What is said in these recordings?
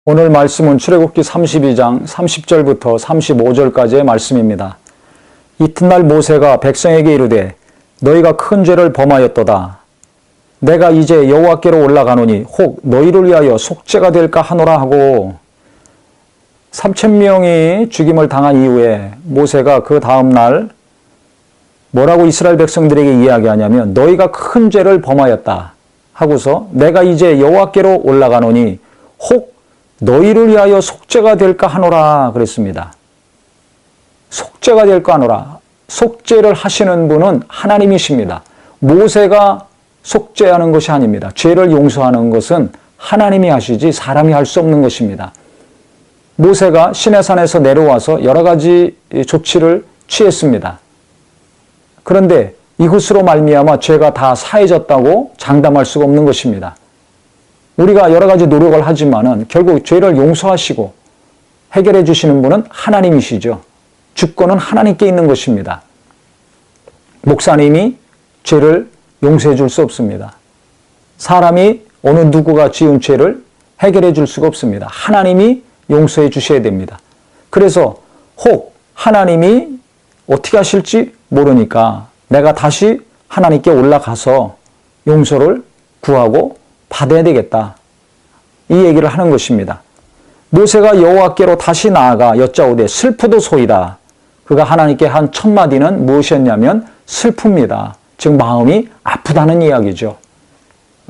오늘 말씀은 출애굽기 32장 30절부터 35절까지의 말씀입니다. 이튿날 모세가 백성에게 이르되 너희가 큰 죄를 범하였도다. 내가 이제 여호와께로 올라가노니 혹 너희를 위하여 속죄가 될까 하노라 하고 3,000명이 죽임을 당한 이후에 모세가 그 다음날 뭐라고 이스라엘 백성들에게 이야기하냐면 너희가 큰 죄를 범하였다 하고서 내가 이제 여호와께로 올라가노니 혹 너희를 위하여 속죄가 될까 하노라 그랬습니다. 속죄가 될까 하노라. 속죄를 하시는 분은 하나님이십니다. 모세가 속죄하는 것이 아닙니다. 죄를 용서하는 것은 하나님이 하시지 사람이 할 수 없는 것입니다. 모세가 시내산에서 내려와서 여러 가지 조치를 취했습니다. 그런데 이것으로 말미암아 죄가 다 사해졌다고 장담할 수가 없는 것입니다. 우리가 여러 가지 노력을 하지만은 결국 죄를 용서하시고 해결해 주시는 분은 하나님이시죠. 주권은 하나님께 있는 것입니다. 목사님이 죄를 용서해 줄 수 없습니다. 사람이 어느 누구가 지은 죄를 해결해 줄 수가 없습니다. 하나님이 용서해 주셔야 됩니다. 그래서 혹 하나님이 어떻게 하실지 모르니까 내가 다시 하나님께 올라가서 용서를 구하고 받아야 되겠다. 이 얘기를 하는 것입니다. 모세가 여호와께로 다시 나아가 여짜오되 슬프도소이다. 그가 하나님께 한 첫 마디는 무엇이었냐면 슬픕니다. 즉 마음이 아프다는 이야기죠.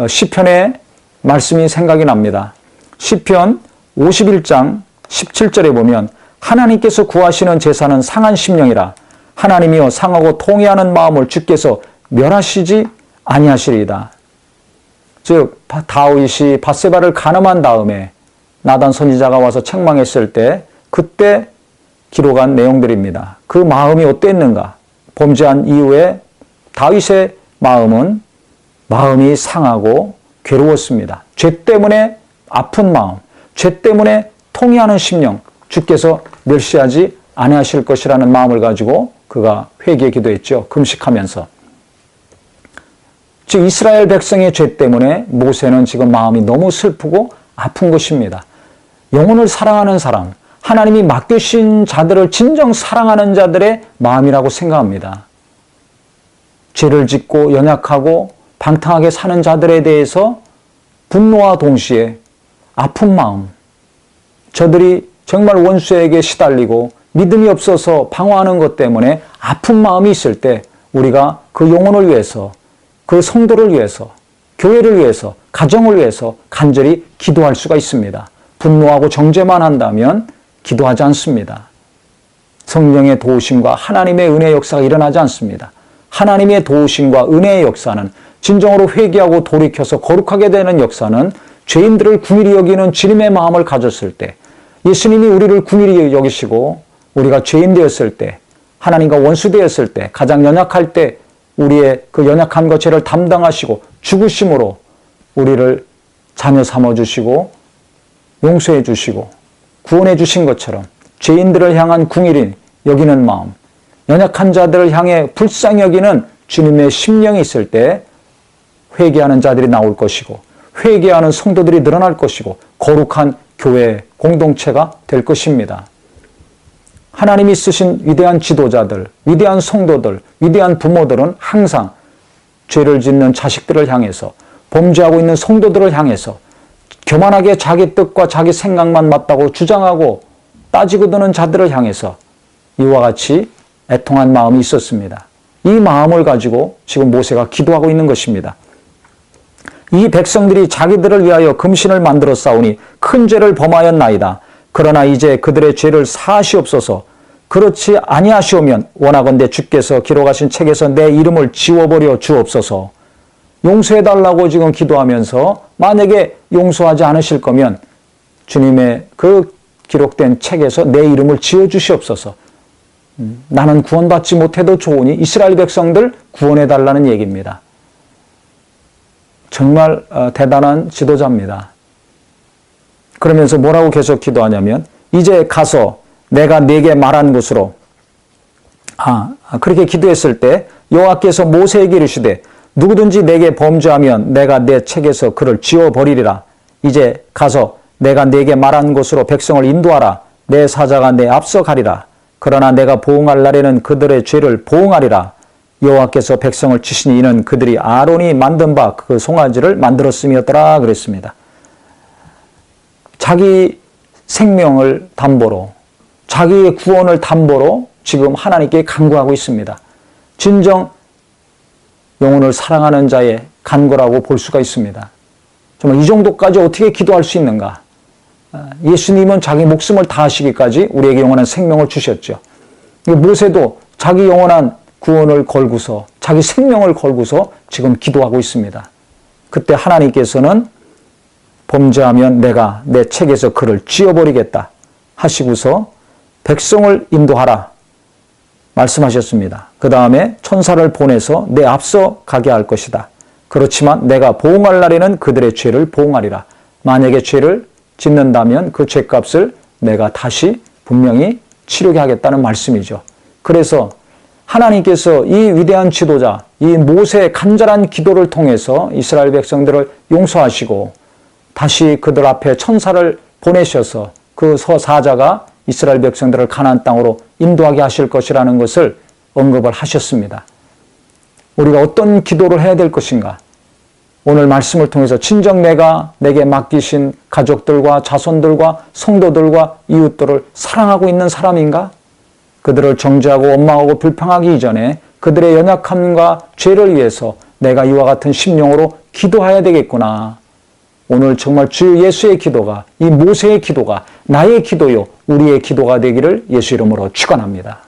시편의 말씀이 생각이 납니다. 시편 51장 17절에 보면 하나님께서 구하시는 제사는 상한 심령이라 하나님이여 상하고 통회하는 마음을 주께서 멸하시지 아니하시리이다. 즉 다윗이 밧세바를 간음한 다음에 나단 선지자가 와서 책망했을 때 그때 기록한 내용들입니다. 그 마음이 어땠는가? 범죄한 이후에 다윗의 마음이 상하고 괴로웠습니다. 죄 때문에 아픈 마음, 죄 때문에 통회하는 심령, 주께서 멸시하지 아니하실 것이라는 마음을 가지고 그가 회개에 기도했죠. 금식하면서. 즉 이스라엘 백성의 죄 때문에 모세는 지금 마음이 너무 슬프고 아픈 것입니다. 영혼을 사랑하는 사람, 하나님이 맡기신 자들을 진정 사랑하는 자들의 마음이라고 생각합니다. 죄를 짓고 연약하고 방탕하게 사는 자들에 대해서 분노와 동시에 아픈 마음, 저들이 정말 원수에게 시달리고 믿음이 없어서 방황하는 것 때문에 아픈 마음이 있을 때 우리가 그 영혼을 위해서 그 성도를 위해서, 교회를 위해서, 가정을 위해서 간절히 기도할 수가 있습니다. 분노하고 정죄만 한다면 기도하지 않습니다. 성령의 도우심과 하나님의 은혜의 역사가 일어나지 않습니다. 하나님의 도우심과 은혜의 역사는 진정으로 회개하고 돌이켜서 거룩하게 되는 역사는 죄인들을 긍휼히 여기는 주님의 마음을 가졌을 때 예수님이 우리를 긍휼히 여기시고 우리가 죄인 되었을 때 하나님과 원수 되었을 때 가장 연약할 때 우리의 그 연약함과 죄를 담당하시고 죽으심으로 우리를 자녀 삼아주시고 용서해 주시고 구원해 주신 것처럼 죄인들을 향한 긍휼히 여기는 마음, 연약한 자들을 향해 불쌍히 여기는 주님의 심령이 있을 때 회개하는 자들이 나올 것이고 회개하는 성도들이 늘어날 것이고 거룩한 교회 공동체가 될 것입니다. 하나님이 쓰신 위대한 지도자들, 위대한 성도들, 위대한 부모들은 항상 죄를 짓는 자식들을 향해서 범죄하고 있는 성도들을 향해서 교만하게 자기 뜻과 자기 생각만 맞다고 주장하고 따지고 드는 자들을 향해서 이와 같이 애통한 마음이 있었습니다. 이 마음을 가지고 지금 모세가 기도하고 있는 것입니다. 이 백성들이 자기들을 위하여 금신을 만들어 싸우니 큰 죄를 범하였나이다. 그러나 이제 그들의 죄를 사하시옵소서. 그렇지 아니하시오면 원하건대 주께서 기록하신 책에서 내 이름을 지워버려 주옵소서. 용서해달라고 지금 기도하면서 만약에 용서하지 않으실 거면 주님의 그 기록된 책에서 내 이름을 지워주시옵소서. 나는 구원받지 못해도 좋으니 이스라엘 백성들 구원해달라는 얘기입니다. 정말 대단한 지도자입니다. 그러면서 뭐라고 계속 기도하냐면 이제 가서 내가 네게 말한 것으로 그렇게 기도했을 때 여호와께서 모세에게 이르시되 누구든지 내게 범죄하면 내가 내 책에서 그를 지워버리리라. 이제 가서 내가 네게 말한 곳으로 백성을 인도하라. 내 사자가 내 앞서 가리라. 그러나 내가 보응할 날에는 그들의 죄를 보응하리라. 여호와께서 백성을 치시니 이는 그들이 아론이 만든 바 그 송아지를 만들었음이었더라 그랬습니다. 자기 생명을 담보로, 자기의 구원을 담보로 지금 하나님께 간구하고 있습니다. 진정 영혼을 사랑하는 자의 간구라고 볼 수가 있습니다. 정말 이 정도까지 어떻게 기도할 수 있는가? 예수님은 자기 목숨을 다하시기까지 우리에게 영원한 생명을 주셨죠. 모세도 자기 영원한 구원을 걸고서, 자기 생명을 걸고서 지금 기도하고 있습니다. 그때 하나님께서는 범죄하면 내가 내 책에서 그를 지워버리겠다 하시고서 백성을 인도하라 말씀하셨습니다. 그 다음에 천사를 보내서 내 앞서 가게 할 것이다. 그렇지만 내가 보응할 날에는 그들의 죄를 보응하리라. 만약에 죄를 짓는다면 그 죄값을 내가 다시 분명히 치르게 하겠다는 말씀이죠. 그래서 하나님께서 이 위대한 지도자, 이 모세의 간절한 기도를 통해서 이스라엘 백성들을 용서하시고 다시 그들 앞에 천사를 보내셔서 그 사자가 이스라엘 백성들을 가나안 땅으로 인도하게 하실 것이라는 것을 언급을 하셨습니다. 우리가 어떤 기도를 해야 될 것인가? 오늘 말씀을 통해서 진정 내가 내게 맡기신 가족들과 자손들과 성도들과 이웃들을 사랑하고 있는 사람인가? 그들을 정죄하고 원망하고 불평하기 이전에 그들의 연약함과 죄를 위해서 내가 이와 같은 심령으로 기도해야 되겠구나. 오늘 정말 주 예수의 기도가, 이 모세의 기도가 나의 기도요, 우리의 기도가 되기를 예수 이름으로 축원합니다.